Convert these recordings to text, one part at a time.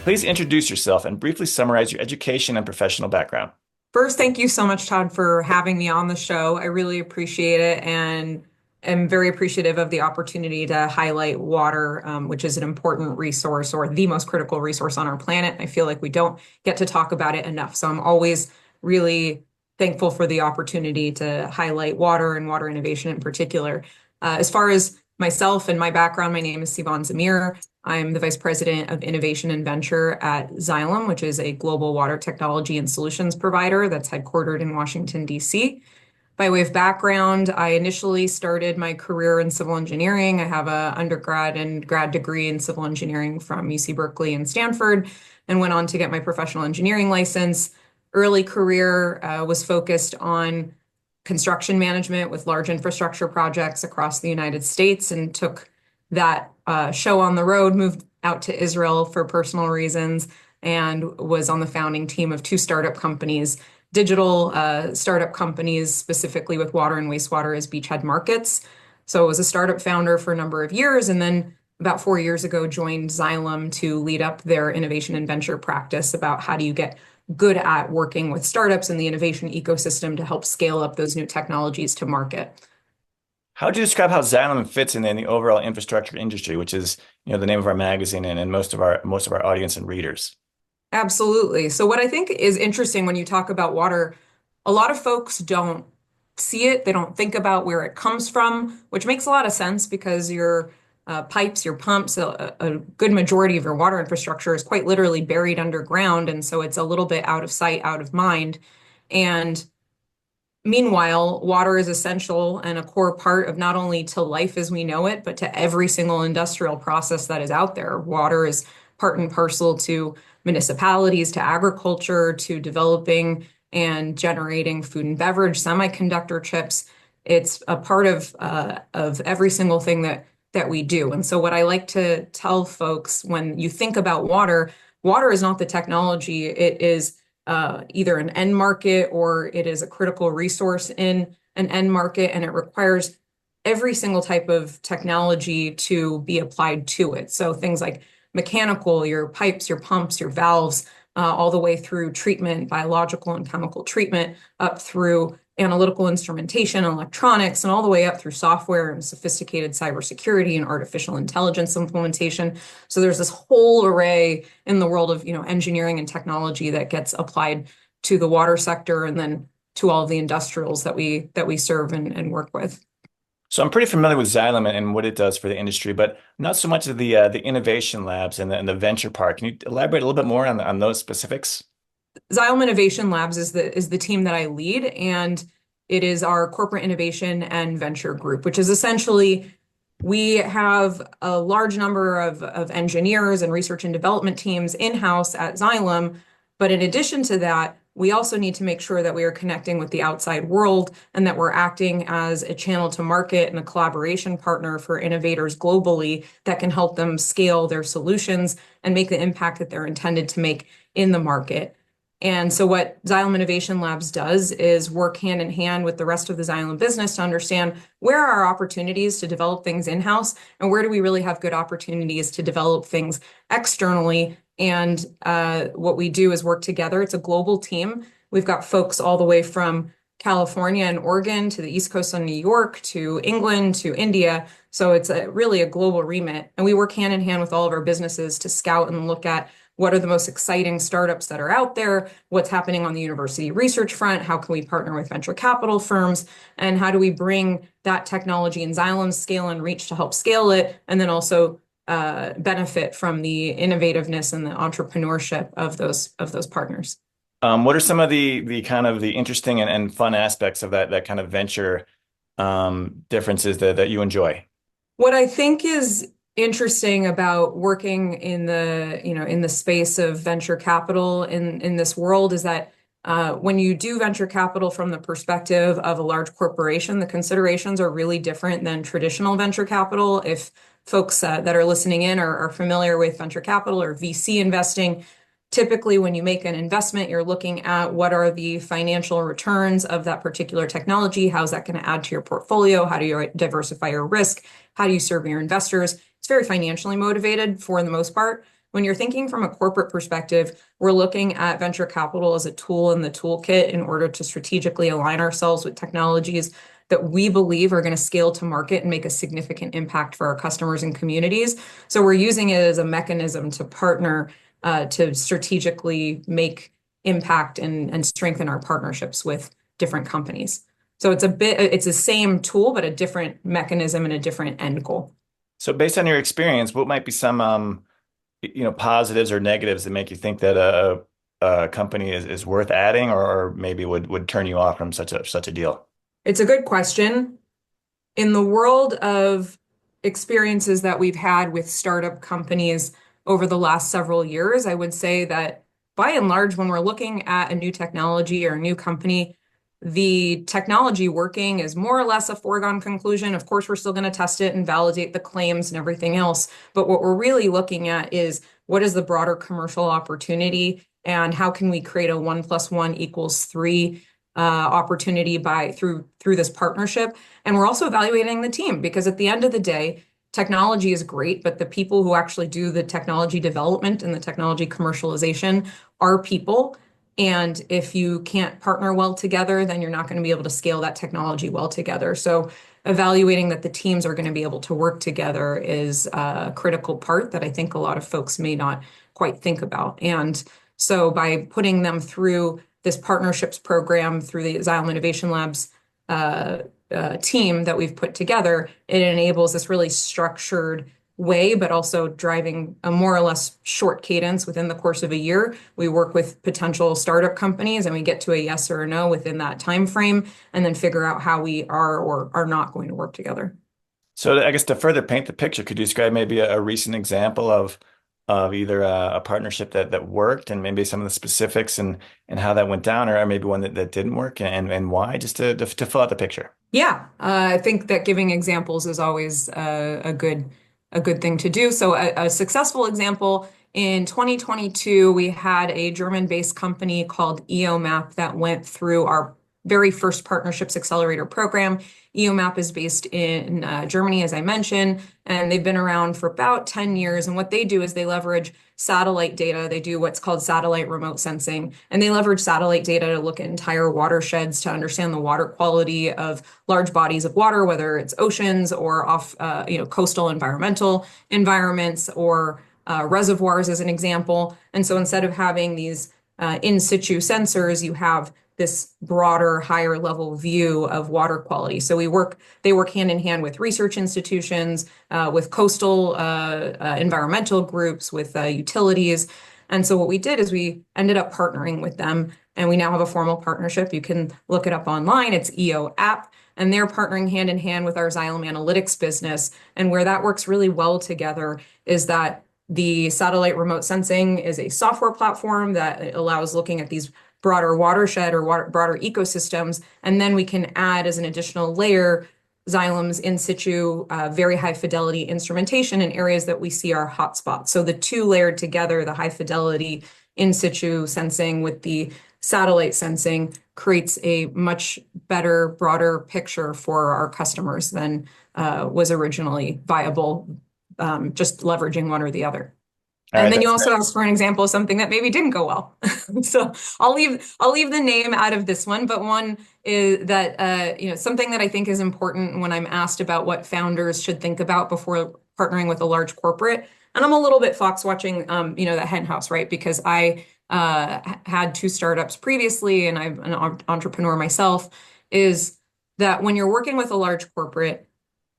Please introduce yourself and briefly summarize your education and professional background. First, thank you so much, Todd, for having me on the show. I really appreciate it and am very appreciative of the opportunity to highlight water, which is an important resource or the most critical resource on our planet. I feel like we don't get to talk about it enough. So I'm always really thankful for the opportunity to highlight water and water innovation in particular. As far as myself and my background, my name is Sivan Zamir. I'm the Vice President of Innovation and Venture at Xylem, which is a global water technology and solutions provider that's headquartered in Washington, D.C. By way of background, I initially started my career in civil engineering. I have an undergrad and grad degree in civil engineering from UC Berkeley and Stanford, and went on to get my professional engineering license. Early career was focused on construction management with large infrastructure projects across the United States, and took that show on the road, moved out to Israel for personal reasons, and was on the founding team of two startup companies, digital startup companies, specifically with water and wastewater as beachhead markets. So I was a startup founder for a number of years, and then about 4 years ago joined Xylem to lead up their innovation and venture practice about how do you get good at working with startups in the innovation ecosystem to help scale up those new technologies to market. How would you describe how Xylem fits in the overall infrastructure industry, which is, the name of our magazine and most of our audience and readers? Absolutely. So what I think is interesting when you talk about water, a lot of folks don't see it. They don't think about where it comes from, which makes a lot of sense because your pipes, your pumps, a good majority of your water infrastructure is quite literally buried underground. And so it's a little bit out of sight, out of mind. And meanwhile, water is essential and a core part of not only to life as we know it, but to every single industrial process that is out there. Water is part and parcel to municipalities, to agriculture, to developing and generating food and beverage, semiconductor chips. It's a part of every single thing that we do. And so what I like to tell folks when you think about water, water is not the technology. It is either an end market or it is a critical resource in an end market, and it requires every single type of technology to be applied to it. So things like mechanical, your pipes, your pumps, your valves, all the way through treatment, biological and chemical treatment, up through analytical instrumentation, electronics, and all the way up through software and sophisticated cybersecurity and artificial intelligence implementation. So there's this whole array in the world of, engineering and technology that gets applied to the water sector and then to all of the industrials that we serve and work with. So I'm pretty familiar with Xylem and what it does for the industry, but not so much of the innovation labs and the venture part. Can you elaborate a little bit more on those specifics? Xylem Innovation Labs is the team that I lead, and it is our corporate innovation and venture group, which is essentially we have a large number of engineers and research and development teams in-house at Xylem. But in addition to that, we also need to make sure that we are connecting with the outside world and that we're acting as a channel to market and a collaboration partner for innovators globally that can help them scale their solutions and make the impact that they're intended to make in the market. And so what Xylem Innovation Labs does is work hand in hand with the rest of the Xylem business to understand where are our opportunities to develop things in-house and where do we really have good opportunities to develop things externally. And what we do is work together. It's a global team. We've got folks all the way from California and Oregon to the East Coast of New York to England to India. So it's really a global remit. And we work hand in hand with all of our businesses to scout and look at what are the most exciting startups that are out there, what's happening on the university research front, how can we partner with venture capital firms, and how do we bring that technology in Xylem's scale and reach to help scale it, and then also benefit from the innovativeness and the entrepreneurship of those partners. What are some of the kind of the interesting and fun aspects of that kind of venture differences that you enjoy? What I think is interesting about working in the space of venture capital in this world is that when you do venture capital from the perspective of a large corporation, the considerations are really different than traditional venture capital. If folks that are listening in are familiar with venture capital or VC investing, typically when you make an investment, you're looking at what are the financial returns of that particular technology, how's that going to add to your portfolio, how do you diversify your risk, how do you serve your investors. It's very financially motivated for the most part. when you're thinking from a corporate perspective, we're looking at venture capital as a tool in the toolkit in order to strategically align ourselves with technologies that we believe are going to scale to market and make a significant impact for our customers and communities. So we're using it as a mechanism to partner to strategically make impact and strengthen our partnerships with different companies. So it's the same tool, but a different mechanism and a different end goal. So based on your experience, what might be some positives or negatives that make you think that a company is worth adding or maybe would turn you off from such a deal? It's a good question. In the world of experiences that we've had with startup companies over the last several years, I would say that by and large, when we're looking at a new technology or a new company, the technology working is more or less a foregone conclusion. Of course, we're still going to test it and validate the claims and everything else. But what we're really looking at is what is the broader commercial opportunity and how can we create a 1+1 = 3 opportunity through this partnership. And we're also evaluating the team because at the end of the day, technology is great, but the people who actually do the technology development and the technology commercialization are people. And if you can't partner well together, then you're not going to be able to scale that technology well together. So evaluating that the teams are going to be able to work together is a critical part that I think a lot of folks may not quite think about. And so by putting them through this partnerships program through the Xylem Innovation Labs team that we've put together, it enables this really structured way, but also driving a more or less short cadence within the course of a year. We work with potential startup companies and we get to a yes or a no within that time frame, and then figure out how we are or are not going to work together. So I guess to further paint the picture, could you describe maybe a recent example of either a partnership that worked and maybe some of the specifics and how that went down, or maybe one that didn't work and why, just to fill out the picture? Yeah, I think that giving examples is always a good thing to do. So a successful example in 2022, we had a German-based company called EOMAP that went through our very first partnerships accelerator program. EOMAP is based in Germany, as I mentioned, and they've been around for about 10 years. And what they do is they leverage satellite data. They do what's called satellite remote sensing, and they leverage satellite data to look at entire watersheds to understand the water quality of large bodies of water, whether it's oceans or off, coastal environmental environments or reservoirs, as an example. And so instead of having these in situ sensors, you have this broader, higher level view of water quality. So they work hand in hand with research institutions, with coastal environmental groups, with utilities. And so what we did is we ended up partnering with them, and we now have a formal partnership. You can look it up online. It's EO App, and they're partnering hand in hand with our Xylem Analytics business. And where that works really well together is that the satellite remote sensing is a software platform that allows looking at these broader watershed or broader ecosystems. And then we can add as an additional layer Xylem's in situ, very high fidelity instrumentation in areas that we see are hotspots. So the two layered together, the high fidelity in situ sensing with the satellite sensing, creates a much better, broader picture for our customers than was originally viable, just leveraging one or the other. All And right, then you that's also great. asked for an example of something that maybe didn't go well. So I'll leave the name out of this one, but one is that something that I think is important when I'm asked about what founders should think about before partnering with a large corporate. And I'm a little bit fox watching, the hen house, right? Because I had two startups previously, and I'm an entrepreneur myself. Is that when you're working with a large corporate,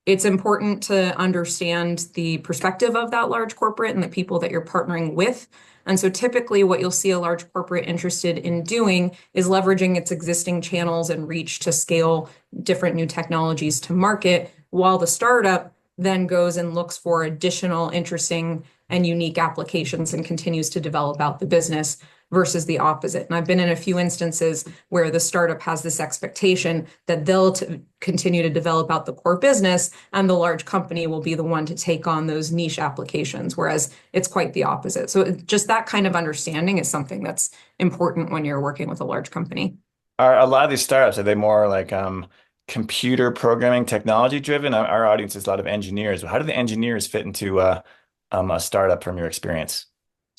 it's important to understand the perspective of that large corporate and the people that you're partnering with. And so typically what you'll see a large corporate interested in doing is leveraging its existing channels and reach to scale different new technologies to market, while the startup then goes and looks for additional interesting and unique applications and continues to develop out the business versus the opposite. And I've been in a few instances where the startup has this expectation that they'll continue to develop out the core business, and the large company will be the one to take on those niche applications, whereas it's quite the opposite. So just that kind of understanding is something that's important when you're working with a large company. Are a lot of these startups, are they more like computer programming technology driven? Our audience is a lot of engineers. How do the engineers fit into a startup from your experience?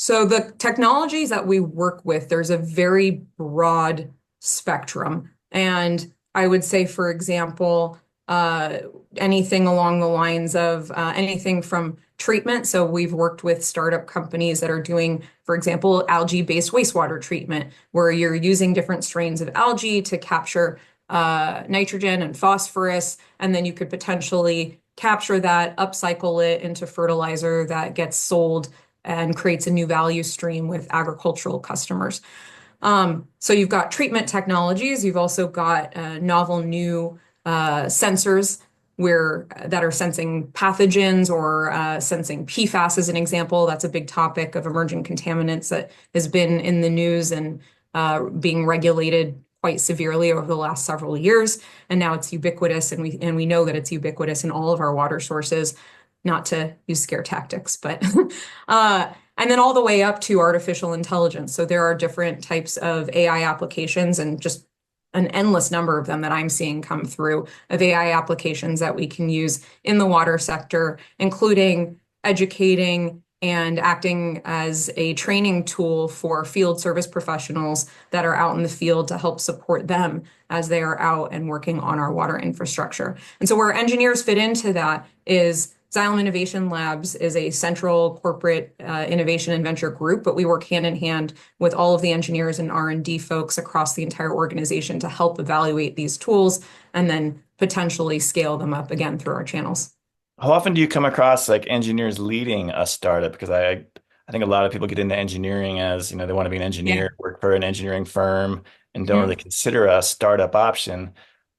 So the technologies that we work with, there's a very broad spectrum. And I would say, for example, uh, anything along the lines of anything from treatment. So we've worked with startup companies that are doing, for example, algae-based wastewater treatment, where you're using different strains of algae to capture nitrogen and phosphorus, and then you could potentially capture that, upcycle it into fertilizer that gets sold and creates a new value stream with agricultural customers. So you've got treatment technologies. You've also got novel new sensors where that are sensing pathogens or sensing PFAS as an example. That's a big topic of emerging contaminants that has been in the news and being regulated quite severely over the last several years. And now it's ubiquitous, and we know that it's ubiquitous in all of our water sources. Not to use scare tactics, but and then all the way up to artificial intelligence. So there are different types of AI applications and just an endless number of them that I'm seeing come through of AI applications that we can use in the water sector, including educating and acting as a training tool for field service professionals that are out in the field to help support them as they are out and working on our water infrastructure. And so where engineers fit into that is Xylem Innovation Labs is a central corporate innovation and venture group, but we work hand in hand with all of the engineers and R&D folks across the entire organization to help evaluate these tools and then potentially scale them up again through our channels. How often do you come across like engineers leading a startup? Because I think a lot of people get into engineering as, they want to be an Yeah. engineer, work for an engineering firm, and don't really Mhm. consider a startup option.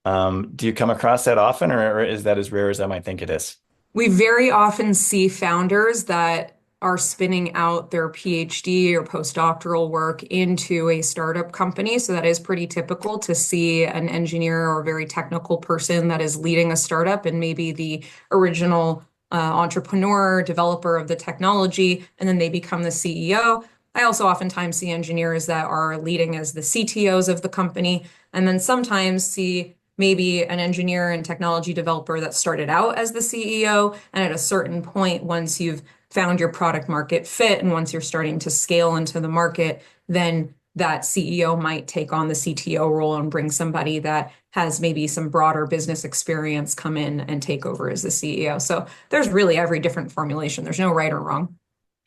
Do you come across that often, or is that as rare as I might think it is? We very often see founders that are spinning out their PhD or postdoctoral work into a startup company. So that is pretty typical to see an engineer or very technical person that is leading a startup and maybe the original entrepreneur, developer of the technology, and then they become the CEO. I also oftentimes see engineers that are leading as the CTOs of the company, and then sometimes see maybe an engineer and technology developer that started out as the CEO. And at a certain point, once you've found your product market fit and once you're starting to scale into the market, then that CEO might take on the CTO role and bring somebody that has maybe some broader business experience come in and take over as the CEO. So there's really every different formulation. There's no right or wrong.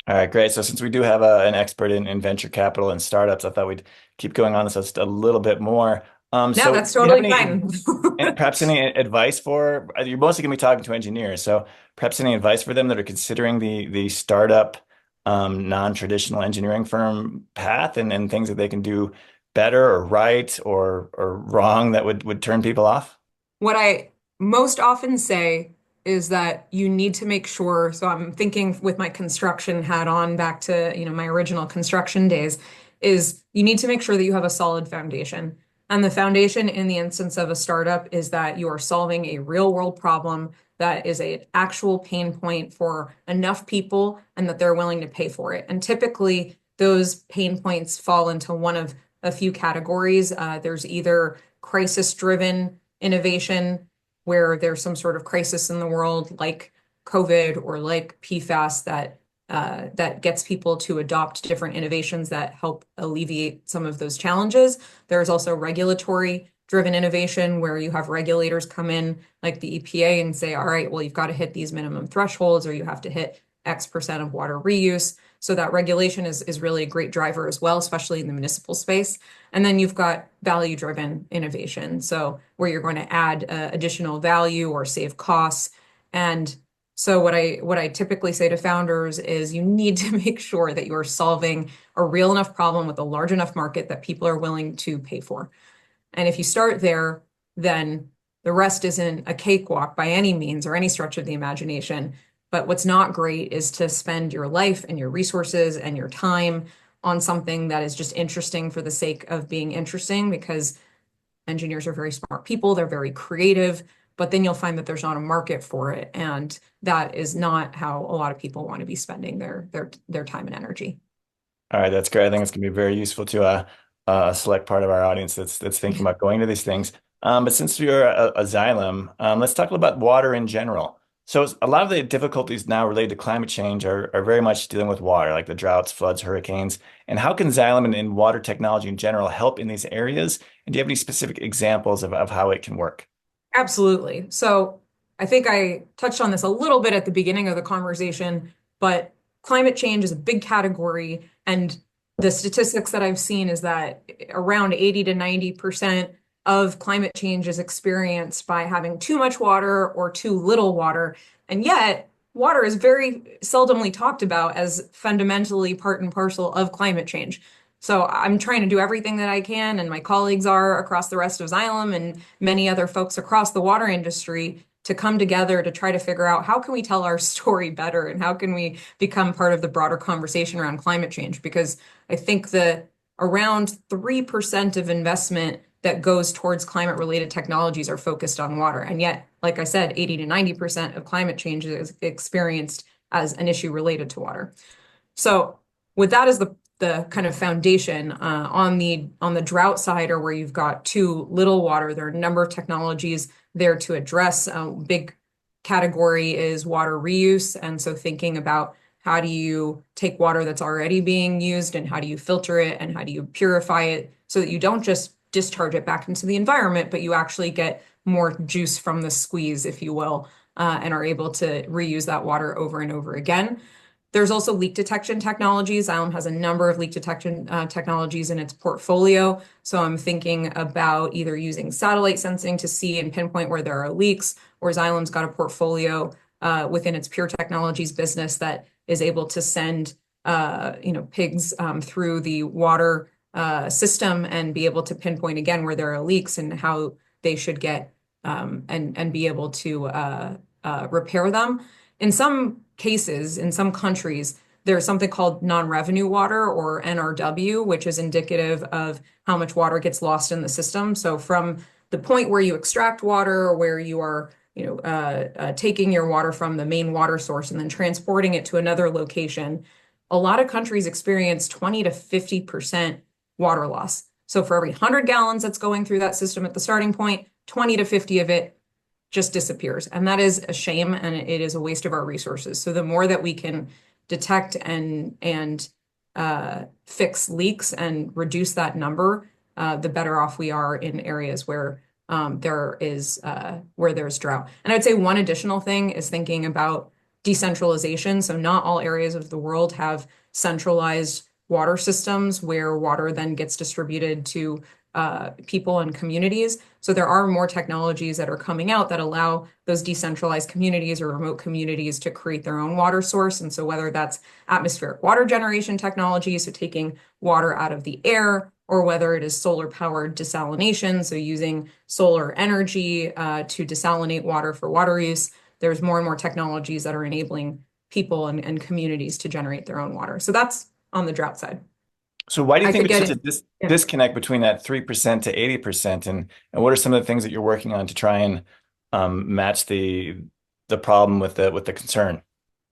All right, great. So since we do have an expert in venture capital and startups, I thought we'd keep going on this just a little bit more. No, So do that's you have totally any fine. perhaps any advice for, you're mostly going to be talking to engineers, so perhaps any advice for them that are considering the startup, non-traditional engineering firm path and things that they can do better or right or wrong that would turn people off? What I most often say is that you need to make sure, so I'm thinking with my construction hat on back to, my original construction days, is you need to make sure that you have a solid foundation. And the foundation in the instance of a startup is that you are solving a real world problem that is an actual pain point for enough people and that they're willing to pay for it. And typically those pain points fall into one of a few categories. There's either crisis driven innovation where there's some sort of crisis in the world, like COVID or like PFAS, that gets people to adopt different innovations that help alleviate some of those challenges. There's also regulatory driven innovation where you have regulators come in, like the EPA, and say, all right, well, you've got to hit these minimum thresholds or you have to hit X% of water reuse. So that regulation is really a great driver as well, especially in the municipal space. And then you've got value-driven innovation. So where you're going to add additional value or save costs. And so what I typically say to founders is you need to make sure that you're solving a real enough problem with a large enough market that people are willing to pay for. And if you start there, then the rest isn't a cakewalk by any means or any stretch of the imagination. But what's not great is to spend your life and your resources and your time on something that is just interesting for the sake of being interesting, because engineers are very smart people, they're very creative, but then you'll find that there's not a market for it. And that is not how a lot of people want to be spending their time and energy. All right, that's great. I think it's going to be very useful to a select part of our audience that's thinking about going to these things. But since you're a Xylem, let's talk about water in general. So a lot of the difficulties now related to climate change are very much dealing with water, like the droughts, floods, hurricanes. And how can Xylem and water technology in general help in these areas? And do you have any specific examples of how it can work? Absolutely. So I think I touched on this a little bit at the beginning of the conversation, but climate change is a big category. And the statistics that I've seen is that around 80 to 90% of climate change is experienced by having too much water or too little water. And yet, water is very seldomly talked about as fundamentally part and parcel of climate change. So I'm trying to do everything that I can, and my colleagues are across the rest of Xylem and many other folks across the water industry to come together to try to figure out how can we tell our story better and how can we become part of the broader conversation around climate change? Because I think that around 3% of investment that goes towards climate related technologies are focused on water. And yet, like I said, 80 to 90% of climate change is experienced as an issue related to water. So with that as the kind of foundation on the drought side, or where you've got too little water, there are a number of technologies there to address. Big category is water reuse, and so thinking about how do you take water that's already being used and how do you filter it and how do you purify it so that you don't just discharge it back into the environment, but you actually get more juice from the squeeze, if you will, and are able to reuse that water over and over again. There's also leak detection technologies. Xylem has a number of leak detection technologies in its portfolio. So I'm thinking about either using satellite sensing to see and pinpoint where there are leaks, or Xylem's got a portfolio within its Pure Technologies business that is able to send pigs through the water system and be able to pinpoint again where there are leaks and how they should get and be able to repair them. In some cases, in some countries, there's something called non-revenue water, or NRW, which is indicative of how much water gets lost in the system. So from the point where you extract water, or where you are, taking your water from the main water source and then transporting it to another location, a lot of countries experience 20 to 50% water loss. So for every 100 gallons that's going through that system at the starting point, 20 to 50 of it just disappears. And that is a shame, and it is a waste of our resources. So the more that we can detect and fix leaks and reduce that number, the better off we are in areas where there's drought. And I'd say one additional thing is thinking about decentralization. So not all areas of the world have centralized water systems where water then gets distributed to people and communities. So there are more technologies that are coming out that allow those decentralized communities or remote communities to create their own water source. And so whether that's atmospheric water generation technology, so taking water out of the air, or whether it is solar powered desalination, so using solar energy to desalinate water for water use, there's more and more technologies that are enabling people and communities to generate their own water. So that's on the drought side. So why do you I think could there's get such a it. Yeah. disconnect between that 3% to 80%? And what are some of the things that you're working on to try and match the problem with the concern?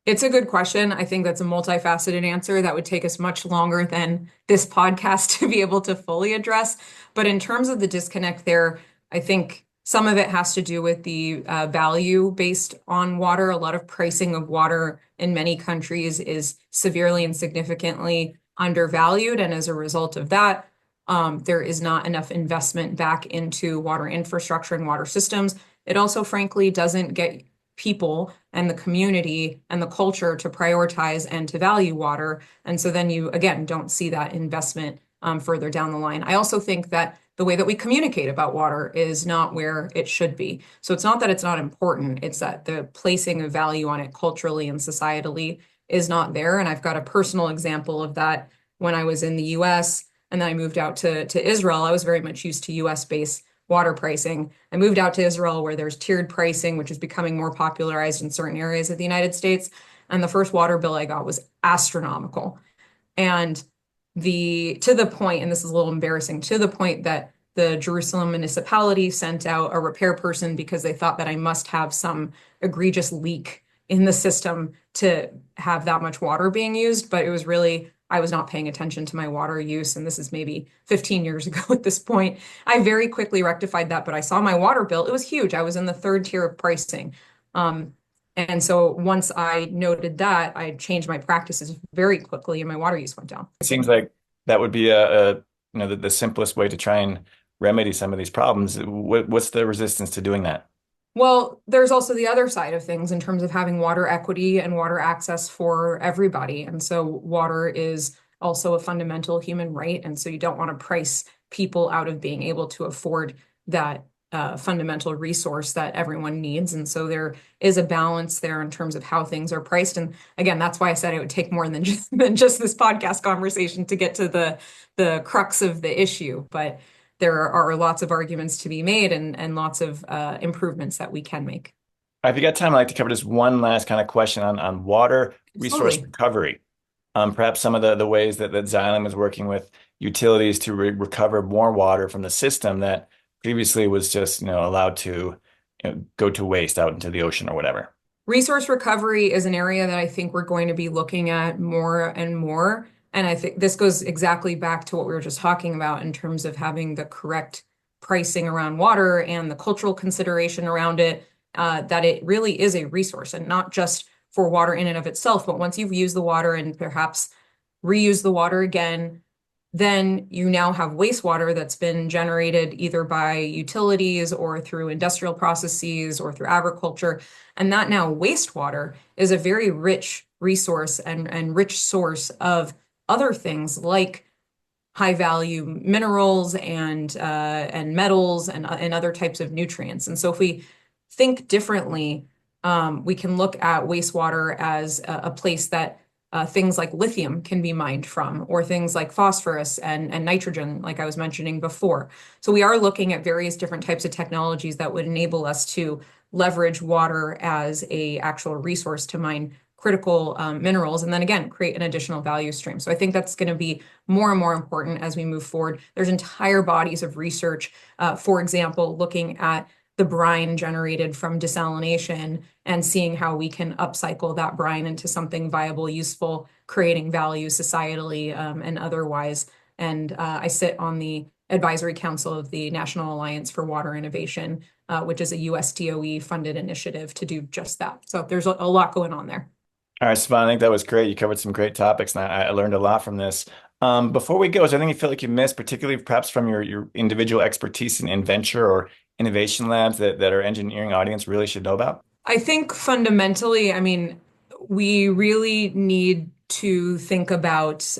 It's a good question. I think that's a multifaceted answer that would take us much longer than this podcast to be able to fully address. But in terms of the disconnect there, I think some of it has to do with the value based on water. A lot of pricing of water in many countries is severely and significantly undervalued. And as a result of that, there is not enough investment back into water infrastructure and water systems. It also, frankly, doesn't get people and the community and the culture to prioritize and to value water. And so then you, again, don't see that investment further down the line. I also think that the way that we communicate about water is not where it should be. So it's not that it's not important, it's that the placing of value on it culturally and societally is not there. And I've got a personal example of that when I was in the US and then I moved out to Israel. I was very much used to US based water pricing. I moved out to Israel where there's tiered pricing, which is becoming more popularized in certain areas of the United States. And the first water bill I got was astronomical. And to the point, and this is a little embarrassing, to the point that the Jerusalem municipality sent out a repair person because they thought that I must have some egregious leak in the system to have that much water being used. But it was really, I was not paying attention to my water use. And this is maybe 15 years ago at this point. I very quickly rectified that, but I saw my water bill. It was huge. I was in the third tier of pricing. And so once I noted that, I changed my practices very quickly and my water use went down. It seems like that would be the simplest way to try and remedy some of these problems. What's the resistance to doing that? Well, there's also the other side of things in terms of having water equity and water access for everybody. And so water is also a fundamental human right. And so you don't want to price people out of being able to afford that fundamental resource that everyone needs. And so there is a balance there in terms of how things are priced. And again, that's why I said it would take more than just this podcast conversation to get to the crux of the issue. But there are lots of arguments to be made and lots of improvements that we can make. If you got time, I'd like to cover just one last kind of question on water resource Absolutely. recovery. Perhaps some of the ways that Xylem is working with utilities to recover more water from the system that previously was just, allowed to, go to waste out into the ocean or whatever. Resource recovery is an area that I think we're going to be looking at more and more. And I think this goes exactly back to what we were just talking about in terms of having the correct pricing around water and the cultural consideration around it, that it really is a resource and not just for water in and of itself, but once you've used the water and perhaps reuse the water again, then you now have wastewater that's been generated either by utilities or through industrial processes or through agriculture. And that now wastewater is a very rich resource and rich source of other things like high value minerals and metals and other types of nutrients. And so if we think differently, we can look at wastewater as a place that things like lithium can be mined from, or things like phosphorus and nitrogen, like I was mentioning before. So we are looking at various different types of technologies that would enable us to leverage water as a actual resource to mine critical minerals, and then again, create an additional value stream. So I think that's going to be more and more important as we move forward. There's entire bodies of research, for example, looking at the brine generated from desalination and seeing how we can upcycle that brine into something viable, useful, creating value societally and otherwise. And I sit on the advisory council of the National Alliance for Water Innovation, which is a US DOE funded initiative to do just that. So there's a lot going on there. All right, Sivan, I think that was great. You covered some great topics, and I learned a lot from this. Before we go, is there anything you feel like you missed, particularly perhaps from your individual expertise in venture or innovation labs that our engineering audience really should know about? I think fundamentally, I mean, we really need to think about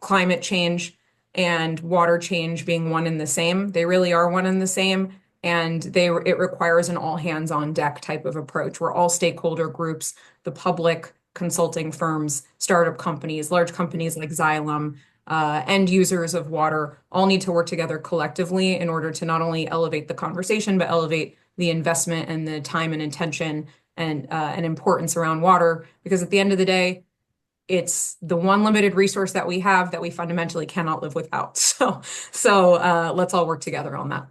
climate change and water change being one and the same. They really are one and the same, and it requires an all hands on deck type of approach where all stakeholder groups, the public, consulting firms, startup companies, large companies like Xylem, end users of water all need to work together collectively in order to not only elevate the conversation, but elevate the investment and the time and intention and importance around water. Because at the end of the day, it's the one limited resource that we have that we fundamentally cannot live without. So let's all work together on that.